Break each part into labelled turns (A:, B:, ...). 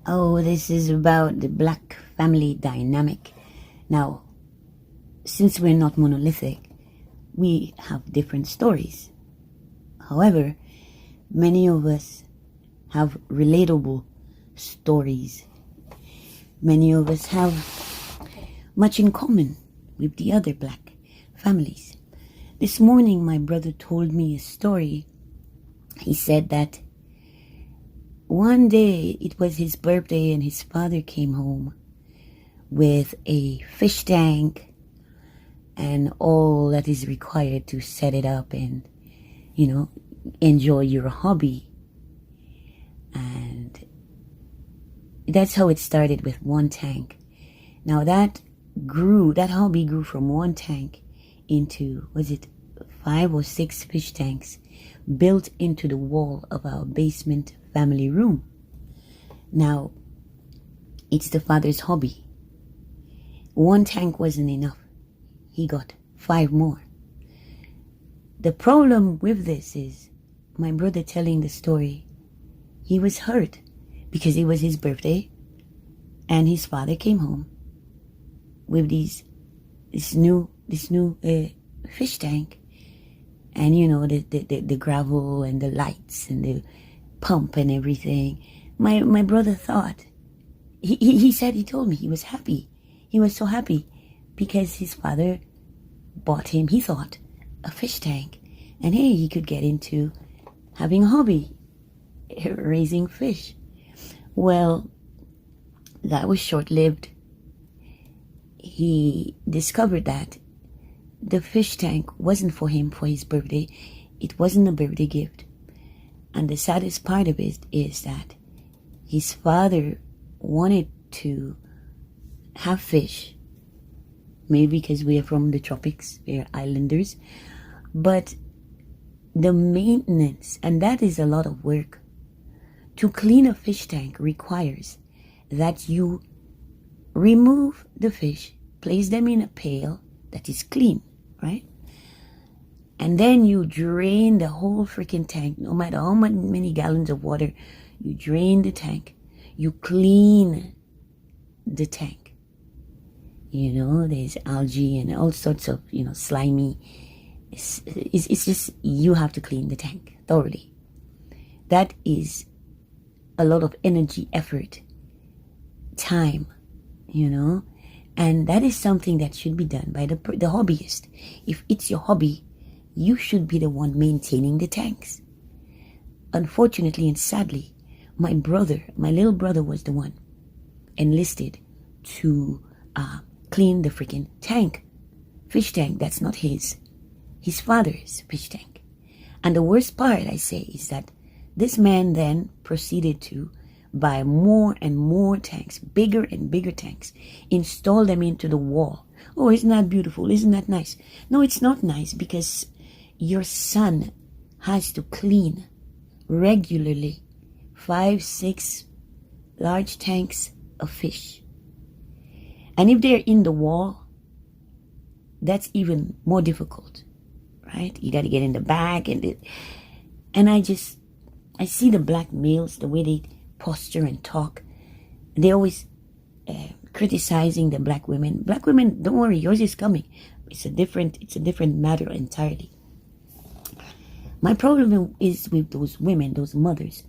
A: Oh, this is about the black family dynamic. Now, since we're not monolithic, we have different stories. However, many of us have relatable stories. Many of us have much in common with the other black families. This morning, my brother told me a story. He said that one day it was his birthday and his father came home with a fish tank and all that is required to set it up and, enjoy your hobby. And that's how it started, with one tank. Now that hobby grew from one tank into, 5 or 6 fish tanks built into the wall of our basement family room. Now, it's the father's hobby. One tank wasn't enough. He got 5 more. The problem with this is, my brother telling the story, he was hurt because it was his birthday and his father came home with this new fish tank, and the gravel and the lights and the pump and everything. My brother thought, he said, he told me he was happy. He was so happy because his father bought him, he thought, a fish tank, and hey, he could get into having a hobby, raising fish. Well, that was short-lived. He discovered that the fish tank wasn't for him for his birthday. It wasn't a birthday gift. And the saddest part of it is that his father wanted to have fish, maybe because we are from the tropics, we are islanders, but the maintenance, and that is a lot of work. To clean a fish tank requires that you remove the fish, place them in a pail that is clean, right? And then you drain the whole freaking tank, no matter how many gallons of water. You drain the tank. You clean the tank. There's algae and all sorts of, slimy. It's just, you have to clean the tank thoroughly. That is a lot of energy, effort, time, and that is something that should be done by the hobbyist. If it's your hobby, you should be the one maintaining the tanks. Unfortunately and sadly, my little brother was the one enlisted to clean the freaking fish tank that's not his father's fish tank. And the worst part, I say, is that this man then proceeded to buy more and more tanks, bigger and bigger tanks, install them into the wall. Oh, isn't that beautiful? Isn't that nice? No, it's not nice, because your son has to clean regularly 5, 6 large tanks of fish. And if they're in the wall, that's even more difficult, right? You got to get in the back, and I see the black males, the way they posture and talk. They always criticizing the black women. Black women, don't worry, yours is coming. It's a different matter entirely. My problem is with those women, those mothers,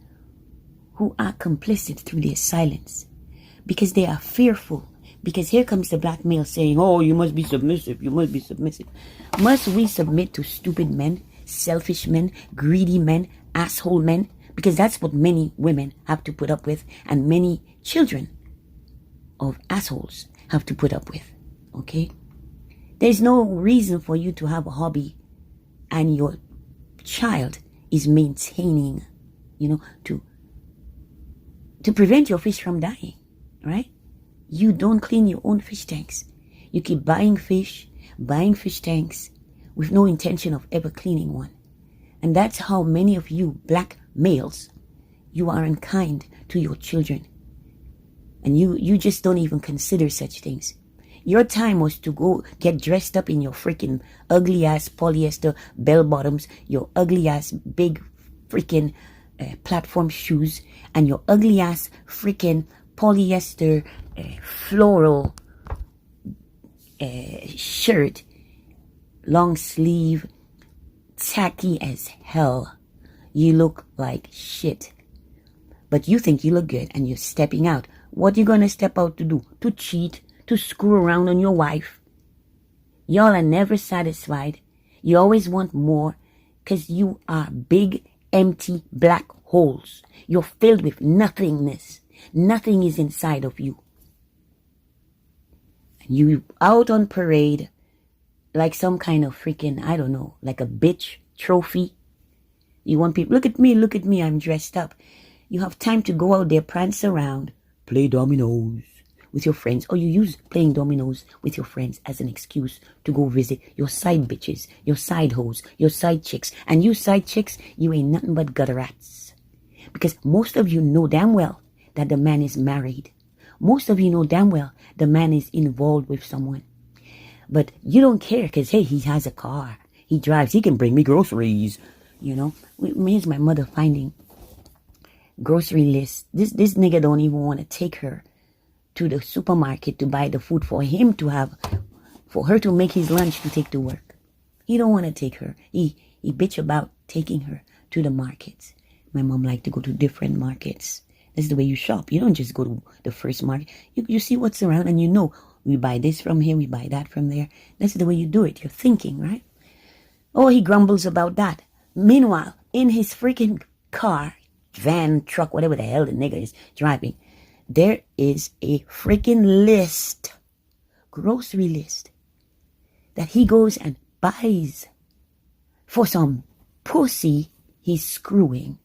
A: who are complicit through their silence, because they are fearful. Because here comes the black male saying, oh, you must be submissive, you must be submissive. Must we submit to stupid men, selfish men, greedy men, asshole men? Because that's what many women have to put up with, and many children of assholes have to put up with, okay? There's no reason for you to have a hobby and your child is maintaining, to prevent your fish from dying, right? You don't clean your own fish tanks. You keep buying fish tanks with no intention of ever cleaning one. And that's how many of you black males, you are unkind to your children. And you just don't even consider such things. Your time was to go get dressed up in your freaking ugly ass polyester bell bottoms, your ugly ass big freaking platform shoes, and your ugly ass freaking polyester floral shirt, long sleeve, tacky as hell. You look like shit. But you think you look good and you're stepping out. What you gonna step out to do? To cheat? To screw around on your wife? Y'all are never satisfied. You always want more because you are big, empty, black holes. You're filled with nothingness. Nothing is inside of you. You out on parade like some kind of freaking, I don't know, like a bitch trophy. You want people, look at me, I'm dressed up. You have time to go out there, prance around, play dominoes with your friends, or you use playing dominoes with your friends as an excuse to go visit your side bitches, your side hoes, your side chicks. And you side chicks, you ain't nothing but gutter rats. Because most of you know damn well that the man is married. Most of you know damn well the man is involved with someone. But you don't care because, hey, he has a car. He drives. He can bring me groceries. You know, here's my mother finding grocery list. This nigga don't even want to take her to the supermarket to buy the food for him to have, for her to make his lunch to take to work. He don't want to take her. He bitch about taking her to the markets. My mom liked to go to different markets. That's the way you shop. You don't just go to the first market. You see what's around and you know, we buy this from here, we buy that from there. That's the way you do it. You're thinking, right? Oh, he grumbles about that. Meanwhile, in his freaking car, van, truck, whatever the hell the nigga is driving, there is a freaking list, grocery list, that he goes and buys for some pussy he's screwing.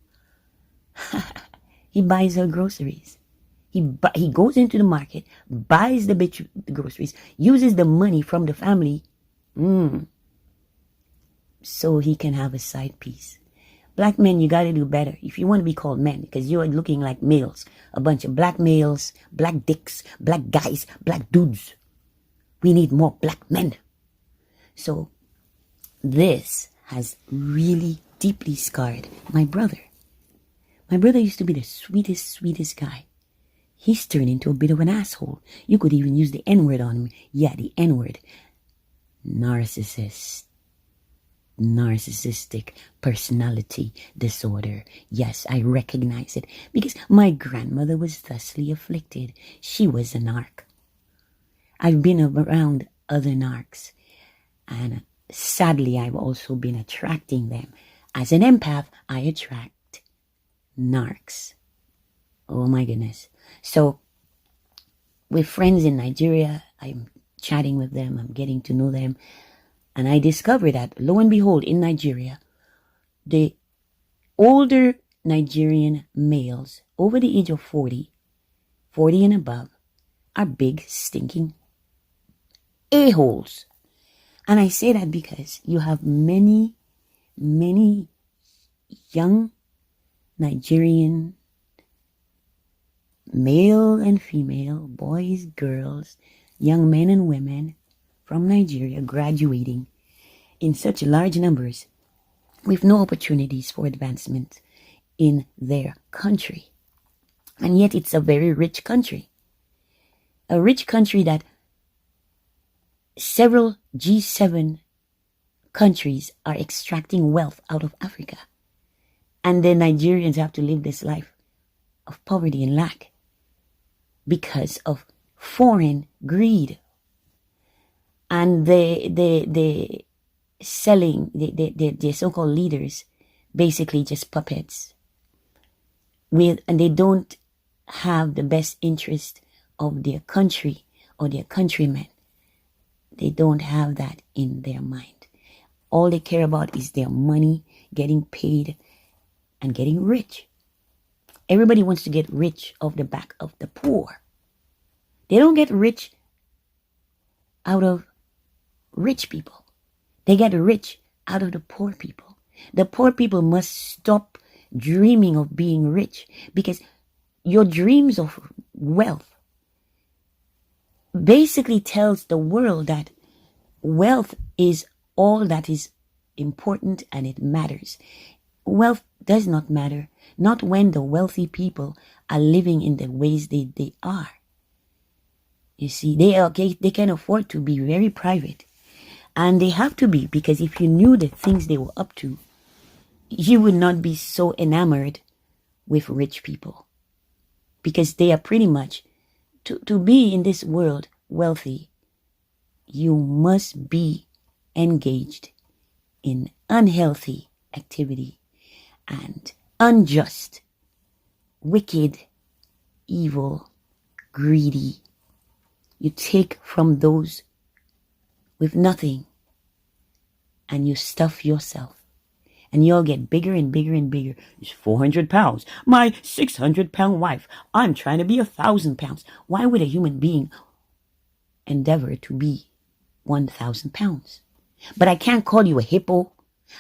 A: He buys her groceries. He goes into the market, buys the bitch the groceries, uses the money from the family, so he can have a side piece. Black men, you got to do better if you want to be called men, because you are looking like males. A bunch of black males, black dicks, black guys, black dudes. We need more black men. So this has really deeply scarred my brother. My brother used to be the sweetest guy. He's turned into a bit of an asshole. You could even use the N-word on him. Yeah, the N-word. Narcissistic personality disorder. Yes, I recognize it because my grandmother was thusly afflicted. She was a narc. I've been around other narcs, and sadly, I've also been attracting them. As an empath, I attract narcs. Oh my goodness. So, with friends in Nigeria, I'm chatting with them, I'm getting to know them. And I discovered that, lo and behold, in Nigeria, the older Nigerian males over the age of 40 and above, are big, stinking a-holes. And I say that because you have many young Nigerian male and female, boys, girls, young men and women from Nigeria graduating in such large numbers with no opportunities for advancement in their country. And yet it's a very rich country. A rich country that several G7 countries are extracting wealth out of Africa. And the Nigerians have to live this life of poverty and lack because of foreign greed. And the selling, the so-called leaders, basically just puppets. And they don't have the best interest of their country or their countrymen. They don't have that in their mind. All they care about is their money, getting paid, and getting rich. Everybody wants to get rich off the back of the poor. They don't get rich out of rich people. They get rich out of the poor people. The poor people must stop dreaming of being rich, because your dreams of wealth basically tells the world that wealth is all that is important and it matters. Wealth does not matter. Not when the wealthy people are living in the ways they are. You see, they can afford to be very private. And they have to be, because if you knew the things they were up to, you would not be so enamored with rich people. Because they are pretty much, to be in this world wealthy, you must be engaged in unhealthy activity and unjust, wicked, evil, greedy. You take from those with nothing and you stuff yourself. And you'll get bigger and bigger and bigger. It's 400 pounds. My 600-pound wife. I'm trying to be 1,000 pounds. Why would a human being endeavor to be 1,000 pounds? But I can't call you a hippo.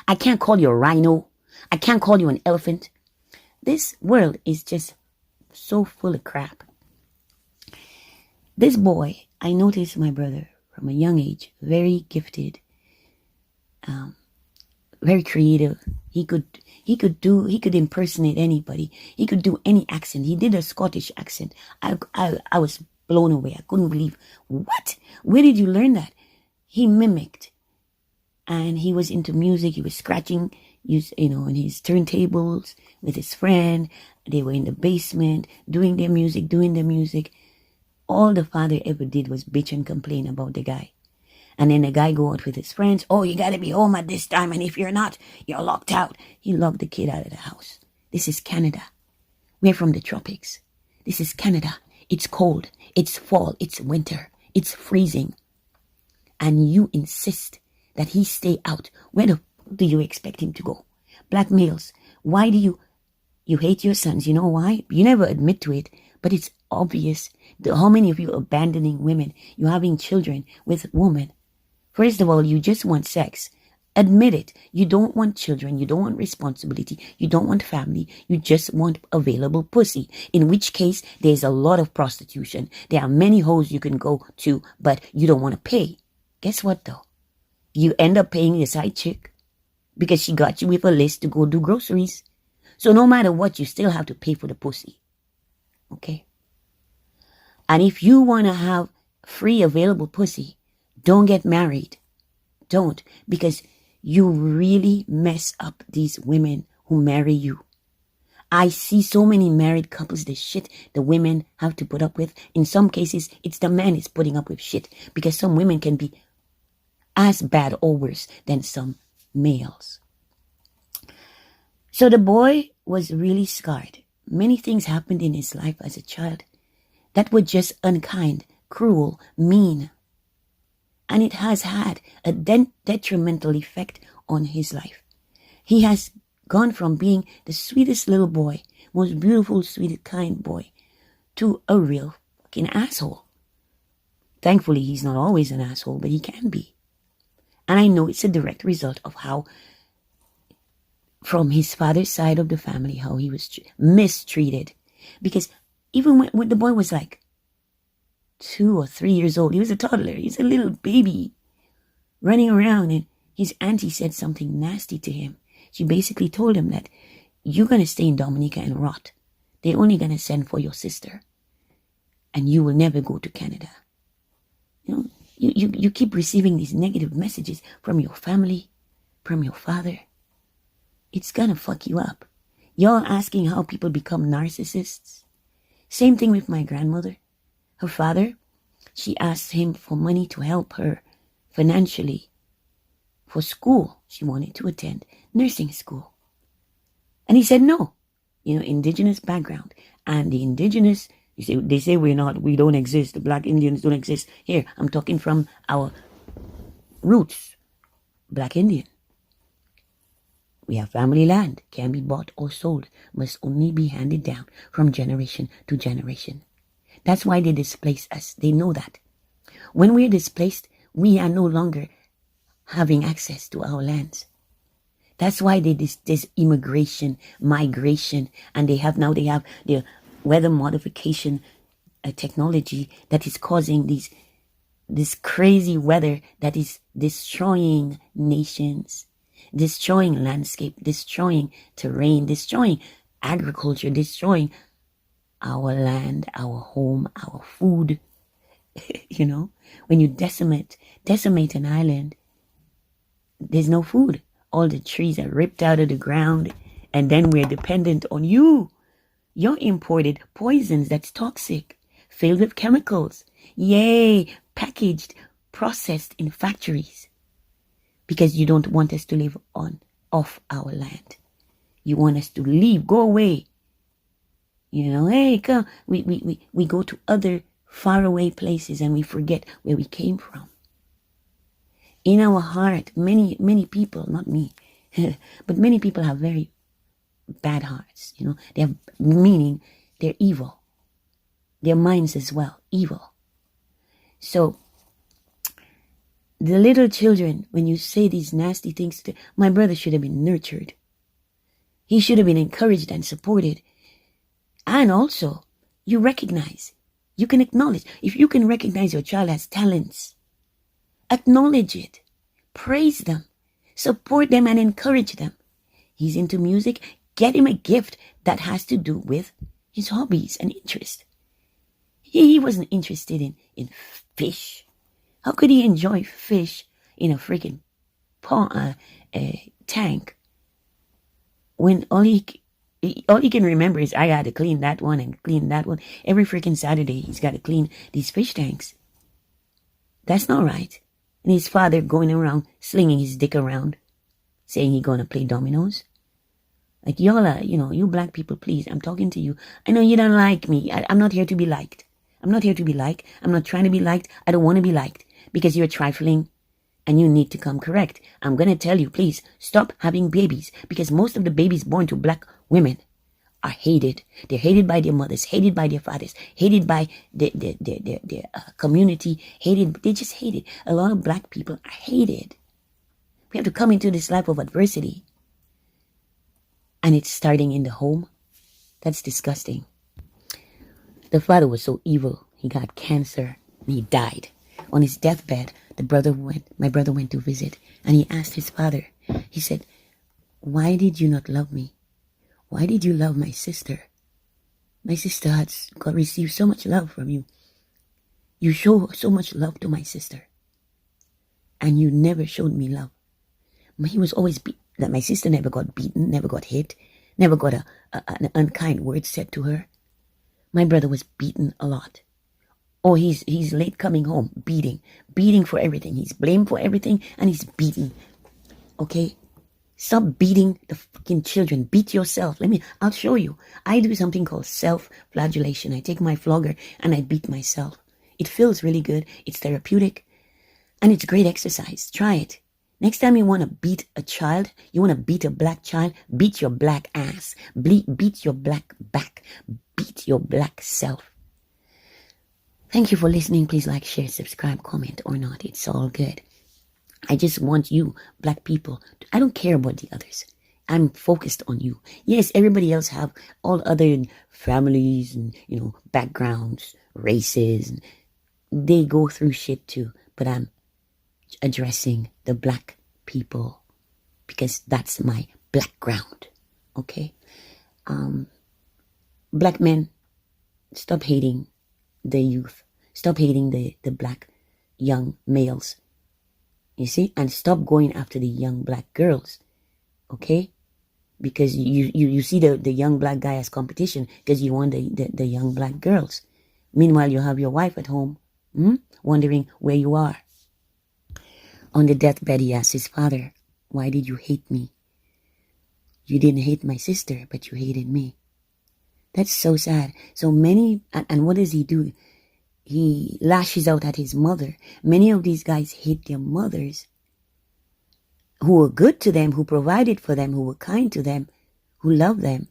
A: I can't call you a rhino. I can't call you an elephant. This world is just so full of crap. This boy, I noticed my brother from a young age, very gifted, very creative. He could impersonate anybody. He could do any accent. He did a Scottish accent. I was blown away. I couldn't believe, what? Where did you learn that? He mimicked, and he was into music. He was scratching, in his turntables with his friend. They were in the basement doing their music. All the father ever did was bitch and complain about the guy. And then the guy go out with his friends. Oh, you got to be home at this time. And if you're not, you're locked out. He locked the kid out of the house. This is Canada. We're from the tropics. This is Canada. It's cold. It's fall. It's winter. It's freezing. And you insist that he stay out. Where do you expect him to go? Black males, why do you hate your sons? You know why? You never admit to it, but it's obvious. How many of you are abandoning women? You're having children with women. First of all, you just want sex. Admit it. You don't want children. You don't want responsibility. You don't want family. You just want available pussy. In which case, there's a lot of prostitution. There are many hoes you can go to, but you don't want to pay. Guess what, though? You end up paying the side chick because she got you with a list to go do groceries. So no matter what, you still have to pay for the pussy. Okay? And if you want to have free available pussy, don't get married. Don't. Because you really mess up these women who marry you. I see so many married couples, the shit the women have to put up with. In some cases, it's the man is putting up with shit. Because some women can be as bad or worse than some males. So the boy was really scarred. Many things happened in his life as a child that were just unkind, cruel, mean. And it has had a detrimental effect on his life. He has gone from being the sweetest little boy, most beautiful, sweet, kind boy, to a real fucking asshole. Thankfully, he's not always an asshole, but he can be. And I know it's a direct result of how, from his father's side of the family, how he was mistreated. Because even when the boy was like 2 or 3 years old, he was a toddler, he's a little baby running around, and his auntie said something nasty to him. She basically told him that you're going to stay in Dominica and rot. They're only going to send for your sister, and you will never go to Canada. You keep receiving these negative messages from your family, from your father. It's gonna fuck you up. Y'all asking how people become narcissists? Same thing with my grandmother. Her father, she asked him for money to help her financially for school. She wanted to attend nursing school. And he said no. Indigenous background. And the indigenous, they say we don't exist. The black Indians don't exist. Here, I'm talking from our roots. Black Indian. We have family land, can be bought or sold, must only be handed down from generation to generation. That's why they displace us. They know that. When we're displaced, we are no longer having access to our lands. That's why there's immigration, migration, and they have their weather modification technology that is causing this crazy weather that is destroying nations, destroying landscape, destroying terrain, destroying agriculture, destroying our land, our home, our food. You know, when you decimate an island, there's no food. All the trees are ripped out of the ground, and then we're dependent on you. Your imported poisons that's toxic, filled with chemicals. Yay, packaged, processed in factories. Because you don't want us to live off our land. You want us to leave, go away. You know, hey, come. We go to other faraway places and we forget where we came from. In our heart, many people, not me, but many people have very bad hearts. You know, they have, meaning they're evil. Their minds as well, evil. So, the little children, when you say these nasty things, my brother should have been nurtured. He should have been encouraged and supported. And also, you recognize, you can acknowledge. If you can recognize your child has talents, acknowledge it. Praise them. Support them and encourage them. He's into music. Get him a gift that has to do with his hobbies and interests. He wasn't interested in fish. How could he enjoy fish in a freaking tank when all he can remember is, I got to clean that one and clean that one. Every freaking Saturday he's got to clean these fish tanks. That's not right. And his father going around slinging his dick around, saying he gonna play dominoes. Like, y'all are, you black people, please, I'm talking to you. I know you don't like me. I'm not here to be liked. I'm not here to be liked. I'm not trying to be liked. I don't want to be liked because you're trifling and you need to come correct. I'm going to tell you, please, stop having babies because most of the babies born to black women are hated. They're hated by their mothers, hated by their fathers, hated by their community, hated. They just hated. A lot of black people are hated. We have to come into this life of adversity. And it's starting in the home. That's disgusting. The father was so evil. He got cancer and he died. On his deathbed, my brother went to visit, and he asked his father, he said, why did you not love me? Why did you love my sister? My sister had received so much love from you. You show so much love to my sister. And you never showed me love. He was always that my sister never got beaten, never got hit, never got an unkind word said to her. My brother was beaten a lot. Oh, he's late coming home, beating for everything. He's blamed for everything, and he's beaten. Okay? Stop beating the fucking children. Beat yourself. I'll show you. I do something called self-flagellation. I take my flogger and I beat myself. It feels really good. It's therapeutic. And it's great exercise. Try it. Next time you want to beat a child, you want to beat a black child, beat your black ass. Beat your black back. Beat your black self. Thank you for listening. Please like, share, subscribe, comment or not. It's all good. I just want you, black people. I don't care about the others. I'm focused on you. Yes, everybody else have all other families and, backgrounds, races. And they go through shit too. But I'm addressing the black people because that's my background. Okay? Black men, stop hating the youth. Stop hating the black young males. You see? And stop going after the young black girls. Okay? Because you see the young black guy as competition because you want the young black girls. Meanwhile, you have your wife at home, wondering where you are. On the deathbed, he asked his father, why did you hate me? You didn't hate my sister, but you hated me. That's so sad. So many, and what does he do? He lashes out at his mother. Many of these guys hate their mothers who were good to them, who provided for them, who were kind to them, who loved them.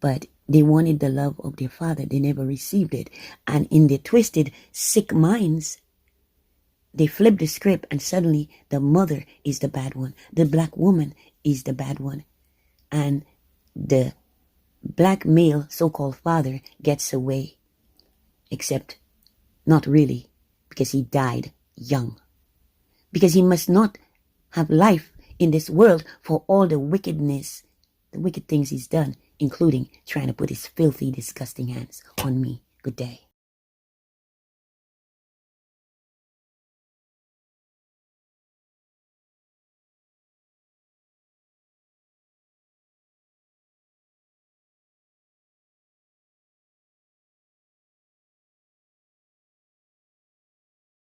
A: But they wanted the love of their father. They never received it. And in their twisted, sick minds, they flip the script and suddenly the mother is the bad one. The black woman is the bad one. And the black male so-called father gets away. Except not really, because he died young. Because he must not have life in this world for all the wickedness, the wicked things he's done, including trying to put his filthy, disgusting hands on me. Good day.